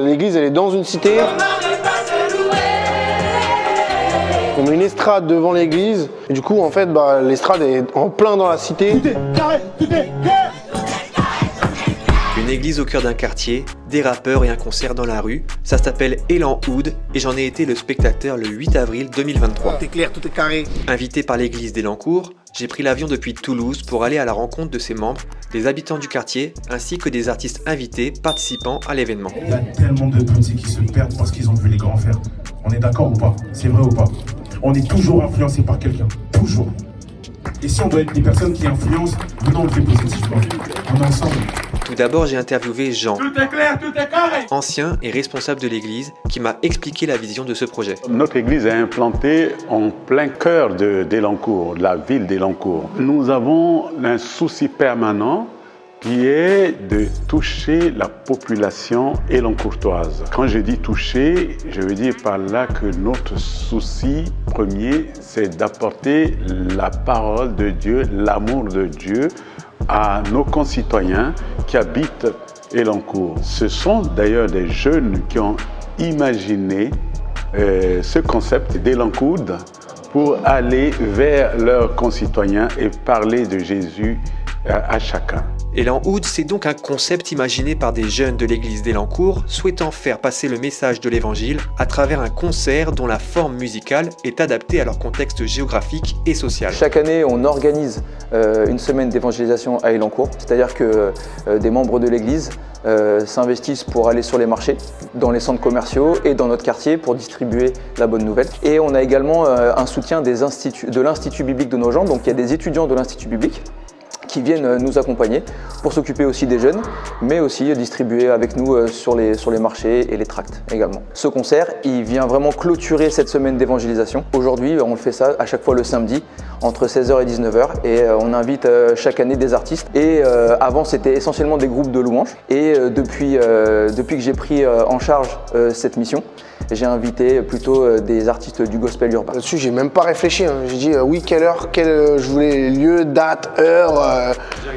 L'église, elle est dans une cité. On met une estrade devant l'église. Et du coup, en fait, l'estrade est en plein dans la cité. Tout est carré, tout est carré. Une église au cœur d'un quartier, des rappeurs et un concert dans la rue. Ça s'appelle Elan Hood et j'en ai été le spectateur le 8 avril 2023. Tout est clair, tout est carré. Invité par l'église d'Elancourt, j'ai pris l'avion depuis Toulouse pour aller à la rencontre de ses membres, des habitants du quartier, ainsi que des artistes invités participant à l'événement. Il y a tellement de petits qui se perdent parce qu'ils ont vu les grands faire. On est d'accord ou pas? C'est vrai ou pas? On est toujours influencé par quelqu'un. Toujours. Et si on doit être des personnes qui influencent, venons on le fait positivement. On est ensemble. Tout d'abord, j'ai interviewé Jean, Tout est clair, tout est carré. ancien et responsable de l'église, qui m'a expliqué la vision de ce projet. Notre église est implantée en plein cœur d'Elancourt, de la ville d'Elancourt. Nous avons un souci permanent qui est de toucher la population élancourtoise. Quand je dis toucher, je veux dire par là que notre souci premier, c'est d'apporter la parole de Dieu, l'amour de Dieu à nos concitoyens qui habitent Elancourt. Ce sont d'ailleurs des jeunes qui ont imaginé ce concept d'Elancourt pour aller vers leurs concitoyens et parler de Jésus à chacun. Elan Hood, c'est donc un concept imaginé par des jeunes de l'église d'Elancourt souhaitant faire passer le message de l'évangile à travers un concert dont la forme musicale est adaptée à leur contexte géographique et social. Chaque année, on organise une semaine d'évangélisation à Elancourt, c'est-à-dire que des membres de l'église s'investissent pour aller sur les marchés, dans les centres commerciaux et dans notre quartier pour distribuer la bonne nouvelle. Et on a également un soutien de l'Institut biblique de Nogent, donc il y a des étudiants de l'Institut biblique qui viennent nous accompagner pour s'occuper aussi des jeunes, mais aussi distribuer avec nous sur les marchés et les tracts également. Ce concert, il vient vraiment clôturer cette semaine d'évangélisation. Aujourd'hui, on le fait ça à chaque fois le samedi, entre 16h et 19h, et on invite chaque année des artistes. Et avant, c'était essentiellement des groupes de louanges. Et depuis que j'ai pris en charge cette mission, j'ai invité plutôt des artistes du gospel urbain. Là-dessus, j'ai même pas réfléchi. J'ai dit oui, quelle heure, je voulais lieu, date, heure,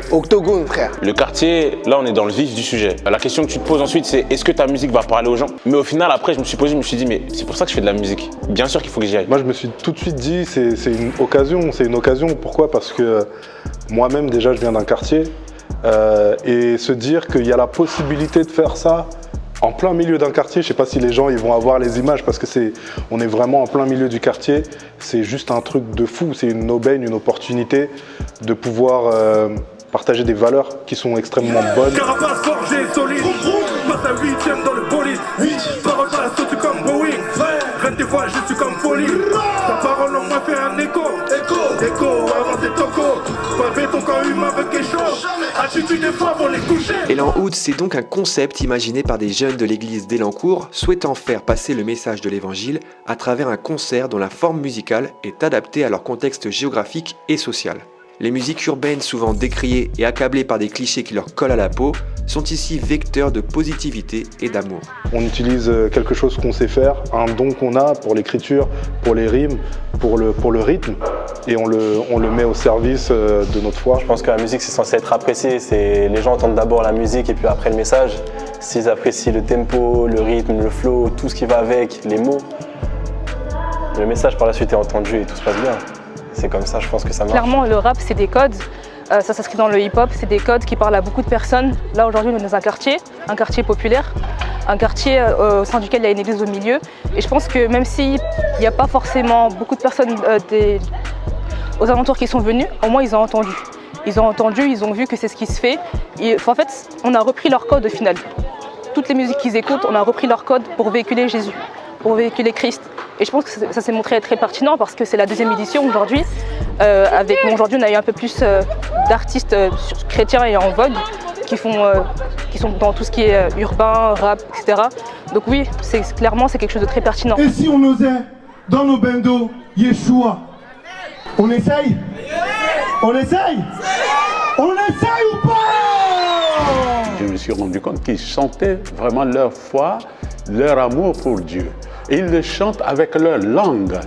octogone, frère. Le quartier, là, on est dans le vif du sujet. La question que tu te poses ensuite, c'est est-ce que ta musique va parler aux gens? Mais au final, après, je me suis dit, mais c'est pour ça que je fais de la musique. Bien sûr qu'il faut que j'y aille. Moi, je me suis tout de suite dit, c'est une occasion. C'est une occasion. Pourquoi? Parce que moi-même, déjà, je viens d'un quartier. Et se dire qu'il y a la possibilité de faire ça en plein milieu d'un quartier, je ne sais pas si les gens ils vont avoir les images parce que on est vraiment en plein milieu du quartier. C'est juste un truc de fou, c'est une aubaine, une opportunité de pouvoir partager des valeurs qui sont extrêmement bonnes. Carapace forgée, solide. Passe à 8ème dans le bolide. Parole pas saute comme Boeing. Reine des fois, je suis comme folie. Ta parole en moi fait un écho. Écho, avant c'est toco. Pas béton quand humain veut quelque chose. Attitude des fois pour les coucher. Elan Hood, c'est donc un concept imaginé par des jeunes de l'église d'Elancourt souhaitant faire passer le message de l'évangile à travers un concert dont la forme musicale est adaptée à leur contexte géographique et social. Les musiques urbaines, souvent décriées et accablées par des clichés qui leur collent à la peau, sont ici vecteurs de positivité et d'amour. On utilise quelque chose qu'on sait faire, un don qu'on a pour l'écriture, pour les rimes, pour le rythme, et on le met au service de notre foi. Je pense que la musique, c'est censé être apprécié. Les gens entendent d'abord la musique et puis après le message. S'ils apprécient le tempo, le rythme, le flow, tout ce qui va avec, les mots, le message par la suite est entendu et tout se passe bien. C'est comme ça, je pense que ça marche. Clairement, le rap, c'est des codes. Ça s'inscrit dans le hip-hop, c'est des codes qui parlent à beaucoup de personnes. Là, aujourd'hui, on est dans un quartier populaire, un quartier au sein duquel il y a une église au milieu. Et je pense que même s'il n'y a pas forcément beaucoup de personnes aux alentours qui sont venues, au moins, ils ont entendu. Ils ont entendu, ils ont vu que c'est ce qui se fait. Et, en fait, on a repris leur code au final. Toutes les musiques qu'ils écoutent, on a repris leur code pour véhiculer Jésus, pour véhiculer Christ. Et je pense que ça s'est montré très pertinent parce que c'est la deuxième édition aujourd'hui. Aujourd'hui, on a eu un peu plus d'artistes chrétiens et en vogue qui sont dans tout ce qui est urbain, rap, etc. Donc oui, clairement, c'est quelque chose de très pertinent. Et si on osait, dans nos bendos, Yeshua, on essaye? On essaye? On essaye ou pas? Je me suis rendu compte qu'ils chantaient vraiment leur foi, leur amour pour Dieu. Et ils le chantent avec leur langue.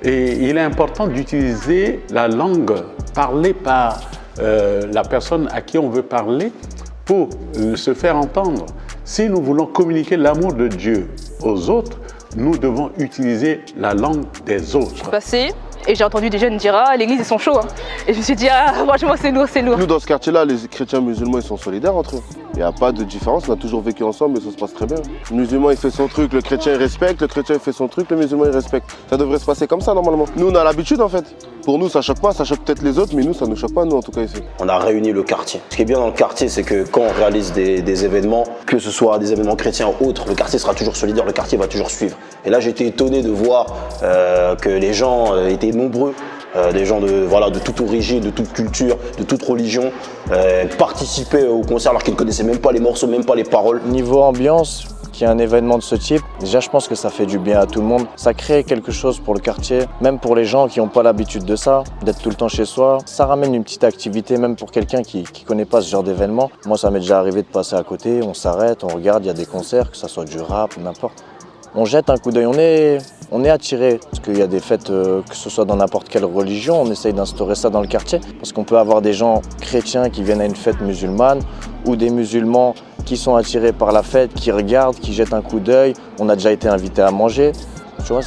Et il est important d'utiliser la langue parlée par la personne à qui on veut parler pour se faire entendre. Si nous voulons communiquer l'amour de Dieu aux autres, nous devons utiliser la langue des autres. Je suis passée et j'ai entendu des jeunes dire « Ah, l'église, ils sont chauds hein. ». Et je me suis dit « Ah, franchement, c'est lourd, c'est lourd ». Nous, dans ce quartier-là, les chrétiens musulmans, ils sont solidaires entre eux. Il n'y a pas de différence, on a toujours vécu ensemble et ça se passe très bien. Le musulman, il fait son truc, le chrétien, il respecte, le chrétien, il fait son truc, le musulman, il respecte. Ça devrait se passer comme ça, normalement. Nous, on a l'habitude, en fait. Pour nous, ça choque pas, ça choque peut-être les autres, mais nous, ça ne choque pas, nous, en tout cas, ici. On a réuni le quartier. Ce qui est bien dans le quartier, c'est que quand on réalise des événements, que ce soit des événements chrétiens ou autres, le quartier sera toujours solidaire, le quartier va toujours suivre. Et là, j'ai été étonné de voir que les gens étaient nombreux. Des gens de toute origine, de toute culture, de toute religion, participaient au concert alors qu'ils ne connaissaient même pas les morceaux, même pas les paroles. Niveau ambiance, qu'il y ait un événement de ce type, déjà je pense que ça fait du bien à tout le monde. Ça crée quelque chose pour le quartier, même pour les gens qui n'ont pas l'habitude de ça, d'être tout le temps chez soi. Ça ramène une petite activité, même pour quelqu'un qui ne connaît pas ce genre d'événement. Moi, ça m'est déjà arrivé de passer à côté, on s'arrête, on regarde, il y a des concerts, que ça soit du rap, n'importe. On jette un coup d'œil, on est attiré, parce qu'il y a des fêtes, que ce soit dans n'importe quelle religion, on essaye d'instaurer ça dans le quartier, parce qu'on peut avoir des gens chrétiens qui viennent à une fête musulmane, ou des musulmans qui sont attirés par la fête, qui regardent, qui jettent un coup d'œil. On a déjà été invités à manger, tu vois,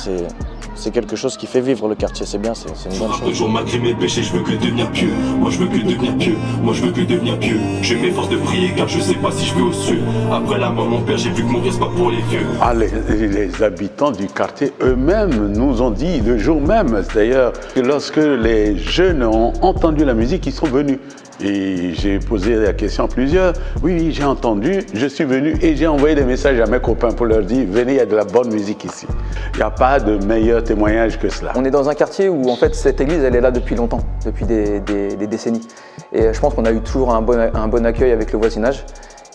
c'est quelque chose qui fait vivre le quartier, c'est bien, c'est une bonne chose. Toujours malgré mes péchés, je veux que devenir pieux. Moi je veux que devenir pieux, moi je veux que devenir pieux. Je m'efforce de prier car je sais pas si je vais au cieux. Après la mort, mon père, j'ai vu que mourir c'est pas pour les vieux. Ah, les habitants du quartier eux-mêmes nous ont dit le jour même, d'ailleurs, que lorsque les jeunes ont entendu la musique, ils sont venus. Et j'ai posé la question à plusieurs. Oui, j'ai entendu, je suis venu et j'ai envoyé des messages à mes copains pour leur dire venez, il y a de la bonne musique ici. Il n'y a pas de meilleur témoignage que cela. On est dans un quartier où en fait cette église elle est là depuis longtemps, depuis des décennies. Et je pense qu'on a eu toujours un bon accueil avec le voisinage.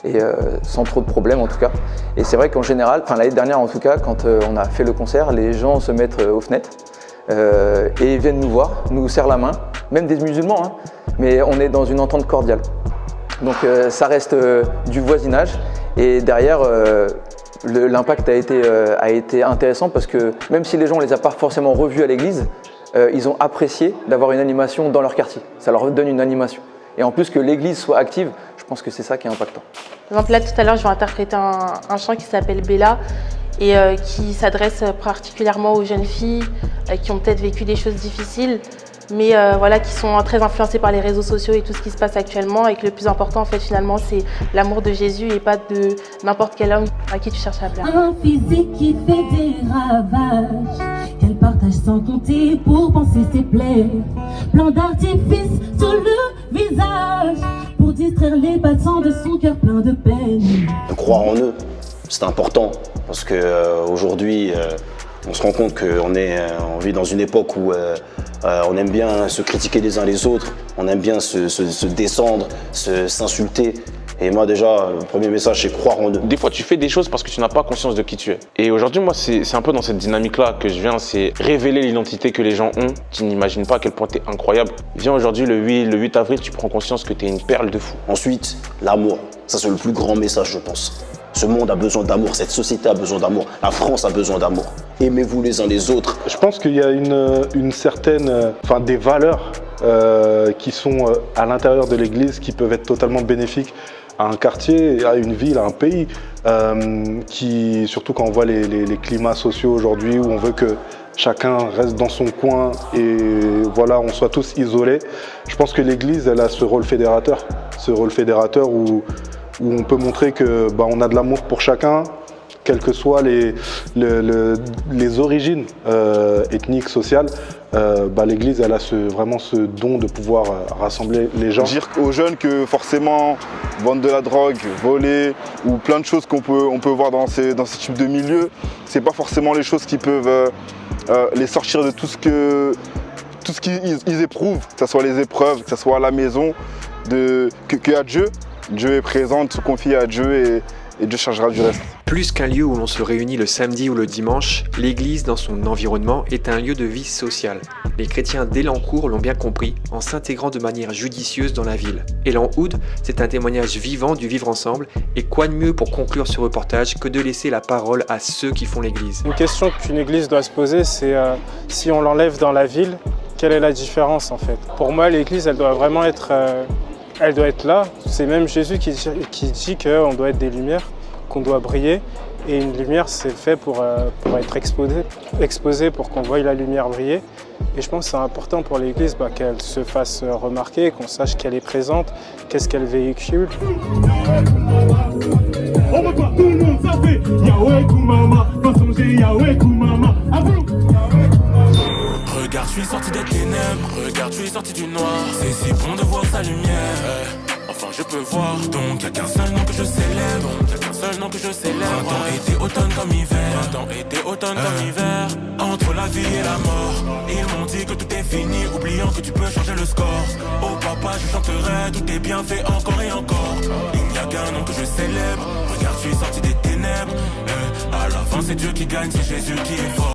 Et sans trop de problèmes en tout cas. Et c'est vrai qu'en général, l'année dernière en tout cas, quand on a fait le concert, les gens se mettent aux fenêtres et viennent nous voir, nous serrent la main, même des musulmans, hein, mais on est dans une entente cordiale. Donc ça reste du voisinage et derrière l'impact a été intéressant parce que même si les gens ne les a pas forcément revus à l'église, ils ont apprécié d'avoir une animation dans leur quartier. Ça leur donne une animation. Et en plus que l'église soit active, je pense que c'est ça qui est impactant. Par exemple, là, tout à l'heure, je vais interpréter un chant qui s'appelle Bella et qui s'adresse particulièrement aux jeunes filles qui ont peut-être vécu des choses difficiles, mais voilà, qui sont très influencées par les réseaux sociaux et tout ce qui se passe actuellement. Et que le plus important, en fait, finalement, c'est l'amour de Jésus et pas de n'importe quel homme à qui tu cherches à plaire. Un physique qui fait des ravages, qu'elle partage sans compter pour penser ses plaies. Plein d'artifices sur le visage, pour distraire les battants de son cœur plein de peine. De croire en eux, c'est important, parce qu'aujourd'hui, on se rend compte qu'on vit dans une époque où on aime bien se critiquer les uns les autres, on aime bien se descendre, s'insulter. Et moi déjà, le premier message, c'est croire en eux. Des fois, tu fais des choses parce que tu n'as pas conscience de qui tu es. Et aujourd'hui, moi, c'est un peu dans cette dynamique-là que je viens, c'est révéler l'identité que les gens ont. Tu n'imagines pas à quel point tu es incroyable. Viens aujourd'hui, le 8 avril, tu prends conscience que tu es une perle de fou. Ensuite, l'amour. Ça, c'est le plus grand message, je pense. Ce monde a besoin d'amour, cette société a besoin d'amour, la France a besoin d'amour. Aimez-vous les uns les autres. Je pense qu'il y a une certaine, des valeurs qui sont à l'intérieur de l'Église qui peuvent être totalement bénéfiques à un quartier, à une ville, à un pays, surtout quand on voit les climats sociaux aujourd'hui où on veut que chacun reste dans son coin et voilà, on soit tous isolés. Je pense que l'Église, elle a ce rôle fédérateur où on peut montrer que on a de l'amour pour chacun, quelles que soient les origines ethniques, sociales. L'Église, elle a vraiment ce don de pouvoir rassembler les gens. Dire aux jeunes que forcément vendre de la drogue, voler ou plein de choses qu'on peut voir dans ce type de milieu, c'est pas forcément les choses qui peuvent les sortir de tout ce qu'ils éprouvent, que ce soit les épreuves, que ce soit à la maison, que à Dieu. Dieu est présent, de se confier à Dieu et Dieu chargera du reste. Plus qu'un lieu où l'on se réunit le samedi ou le dimanche, l'église dans son environnement est un lieu de vie sociale. Les chrétiens d'Elancourt l'ont bien compris en s'intégrant de manière judicieuse dans la ville. Elan Hood, c'est un témoignage vivant du vivre ensemble et quoi de mieux pour conclure ce reportage que de laisser la parole à ceux qui font l'église. Une question qu'une église doit se poser, c'est si on l'enlève dans la ville, quelle est la différence en fait? Pour moi, l'église, elle doit vraiment être... Elle doit être là. C'est même Jésus qui dit qu'on doit être des lumières. qu'on doit briller. Et une lumière, c'est fait pour être exposé pour qu'on voie la lumière briller. Et je pense que c'est important pour l'Église qu'elle se fasse remarquer, qu'on sache qu'elle est présente, qu'est-ce qu'elle véhicule. On veut pas tout le monde saper. Yahweh Koumama, va songer Yahweh Koumama. Regarde, je suis sorti des ténèbres. Regarde, je suis sorti du noir. C'est si bon de voir sa lumière. Enfin, je peux voir. Donc, y'a qu'un seul nom que je célèbre. Seul nom que je célèbre. Printemps, été, automne comme hiver. Printemps, été, automne comme hiver. Entre la vie et la mort, ils m'ont dit que tout est fini, oubliant que tu peux changer le score. Oh papa, je chanterai, tout est bien fait encore et encore. Il n'y a qu'un nom que je célèbre. Regarde, je suis sorti des ténèbres. À la fin, c'est Dieu qui gagne, c'est Jésus qui est fort.